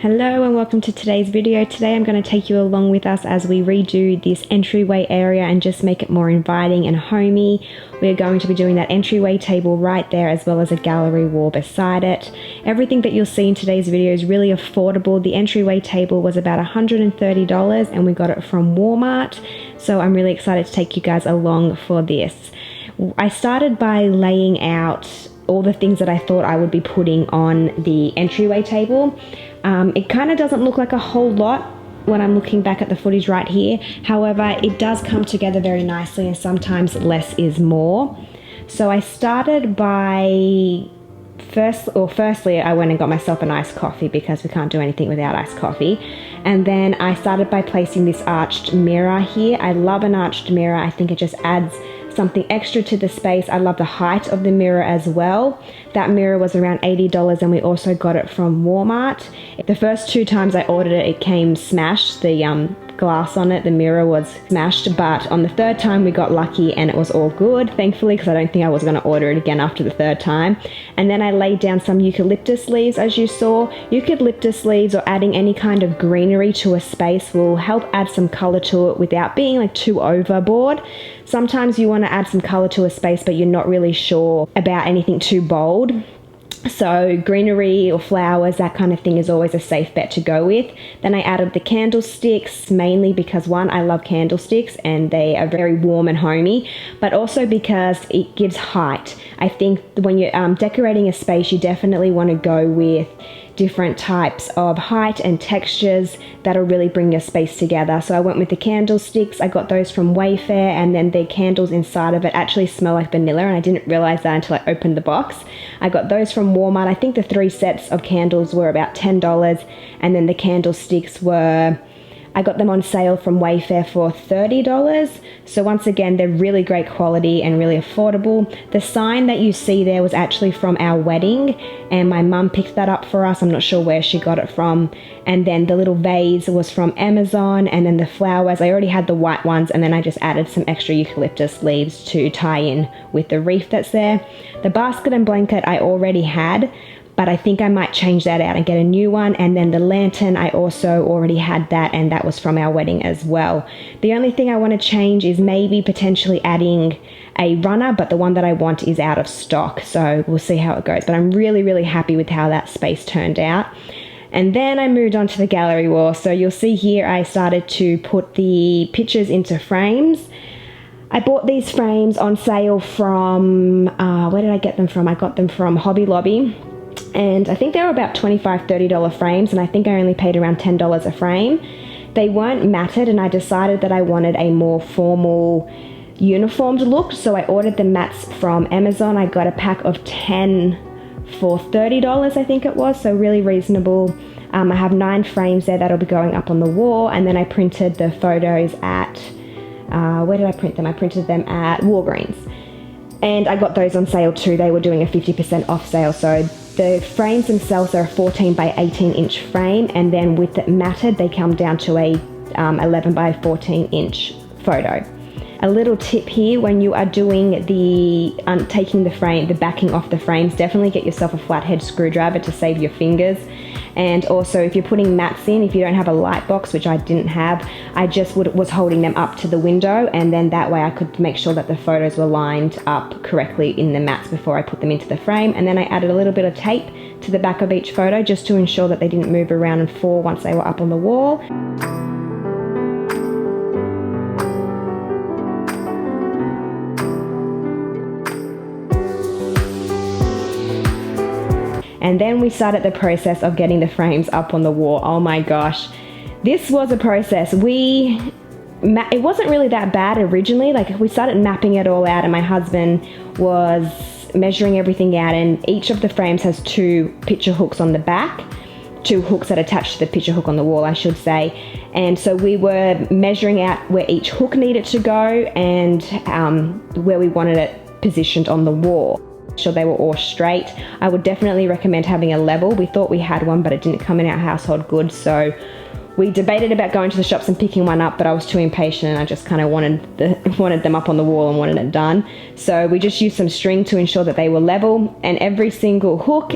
Hello and welcome to today's video. Today I'm going to take you along with us as we redo this entryway area and just make it more inviting and homey. We're going to be doing that entryway table right there as well as a gallery wall beside it. Everything that you'll see in today's video is really affordable. The entryway table was about $130 and we got it from Walmart. So I'm really excited to take you guys along for this. I started by laying out all the things that I thought I would be putting on the entryway table. It kind of doesn't look like a whole lot when I'm looking back at the footage right here. However, it does come together very nicely and sometimes less is more. So I started by firstly I went and got myself an iced coffee because we can't do anything without iced coffee. And then I started by placing this arched mirror here. I love an arched mirror. I think it just adds something extra to the space. I love the height of the mirror as well. That mirror was around $80 and we also got it from Walmart. The first two times I ordered it, it came smashed. The glass on it, the mirror was smashed, but on the third time we got lucky and it was all good, thankfully, because I don't think I was going to order it again after the third time. And then I laid down some eucalyptus leaves, as you saw. Eucalyptus leaves or adding any kind of greenery to a space will help add some color to it without being like too overboard. Sometimes you want to add some color to a space but you're not really sure about anything too bold. So greenery or flowers, that kind of thing is always a safe bet to go with. Then I added the candlesticks, mainly because one, I love candlesticks and they are very warm and homey, but also because it gives height. I think when you're decorating a space, you definitely want to go with different types of height and textures that'll really bring your space together. So I went with the candlesticks. I got those from Wayfair, and then the candles inside of it actually smell like vanilla, and I didn't realize that until I opened the box. I got those from Walmart. I think the 3 sets of candles were about $10, and then the candlesticks were, I got them on sale from Wayfair for $30. So once again, they're really great quality and really affordable. The sign that you see there was actually from our wedding, and my mum picked that up for us. I'm not sure where she got it from. And then the little vase was from Amazon, and then the flowers, I already had the white ones, and then I just added some extra eucalyptus leaves to tie in with the wreath that's there. The basket and blanket I already had, but I think I might change that out and get a new one. And then the lantern, I also already had that, and that was from our wedding as well. The only thing I want to change is maybe potentially adding a runner, but the one that I want is out of stock, so we'll see how it goes. But I'm really, really happy with how that space turned out. And then I moved on to the gallery wall. So you'll see here I started to put the pictures into frames. I bought these frames on sale from, where did I get them from? I got them from Hobby Lobby. And I think they were about $25, $30 frames, and I think I only paid around $10 a frame. They weren't matted, and I decided that I wanted a more formal, uniformed look, so I ordered the mats from Amazon. I got a pack of 10 for $30, I think it was, so really reasonable. I have 9 frames there that'll be going up on the wall, and then I printed the photos at, where did I print them? I printed them at Walgreens. And I got those on sale too. They were doing a 50% off sale, so the frames themselves are a 14 by 18 inch frame, and then with it matted, they come down to a 11 by 14 inch photo. A little tip here, when you are doing the taking the frame, the backing off the frames, definitely get yourself a flathead screwdriver to save your fingers. And also, if you're putting mats in, if you don't have a light box, which I didn't have, I just was holding them up to the window, and then that way I could make sure that the photos were lined up correctly in the mats before I put them into the frame. And then I added a little bit of tape to the back of each photo just to ensure that they didn't move around and fall once they were up on the wall. And then we started the process of getting the frames up on the wall. Oh my gosh, this was a process. It wasn't really that bad originally. Like, we started mapping it all out, and my husband was measuring everything out, and each of the frames has 2 picture hooks on the back, 2 hooks that attach to the picture hook on the wall, I should say. And so we were measuring out where each hook needed to go and where we wanted it positioned on the wall. Sure they were all straight. I would definitely recommend having a level. We thought we had one, but it didn't come in our household goods, so we debated about going to the shops and picking one up, but I was too impatient and I just kind of wanted them up on the wall and wanted it done. So we just used some string to ensure that they were level, and every single hook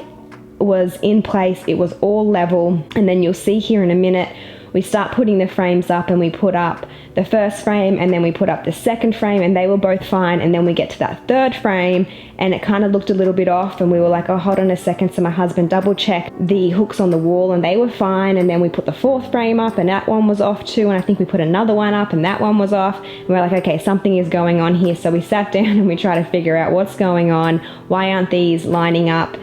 was in place, it was all level. And then you'll see here in a minute, we start putting the frames up, and we put up the first frame and then we put up the second frame, and they were both fine. And then we get to that third frame and it kind of looked a little bit off, and we were like, oh, hold on a second. So my husband double checked the hooks on the wall and they were fine. And then we put the fourth frame up and that one was off too. And I think we put another one up and that one was off. And we're like, okay, something is going on here. So we sat down and we tried to figure out what's going on. Why aren't these lining up?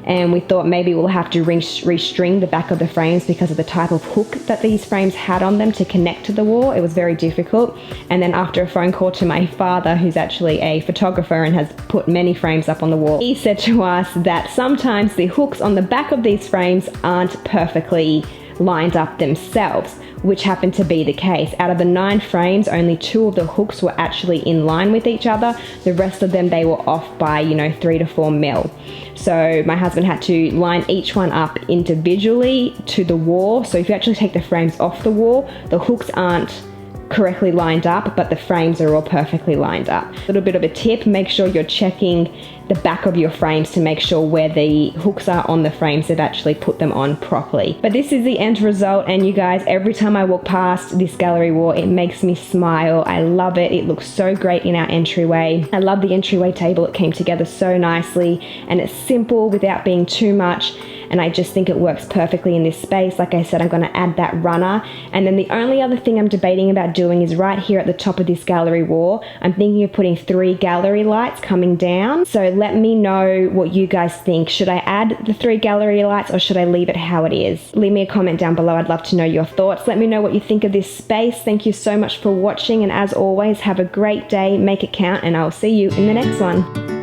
And we thought maybe we'll have to restring the back of the frames because of the type of hook that these frames had on them to connect to the wall. It was very difficult. And then after a phone call to my father, who's actually a photographer and has put many frames up on the wall, he said to us that sometimes the hooks on the back of these frames aren't perfectly lined up themselves, which happened to be the case. Out of the 9 frames, only 2 of the hooks were actually in line with each other. The rest of them, they were off by, 3 to 4 mil. So my husband had to line each one up individually to the wall. So if you actually take the frames off the wall, the hooks aren't correctly lined up, but the frames are all perfectly lined up. A little bit of a tip, make sure you're checking the back of your frames to make sure where the hooks are on the frames, they've actually put them on properly. But this is the end result, and you guys, every time I walk past this gallery wall, it makes me smile. I love it. It looks so great in our entryway. I love the entryway table. It came together so nicely, and it's simple without being too much. And I just think it works perfectly in this space. Like I said, I'm going to add that runner. And then the only other thing I'm debating about doing is right here at the top of this gallery wall, I'm thinking of putting 3 gallery lights coming down. So let me know what you guys think. Should I add the 3 gallery lights or should I leave it how it is? Leave me a comment down below. I'd love to know your thoughts. Let me know what you think of this space. Thank you so much for watching. And as always, have a great day. Make it count, and I'll see you in the next one.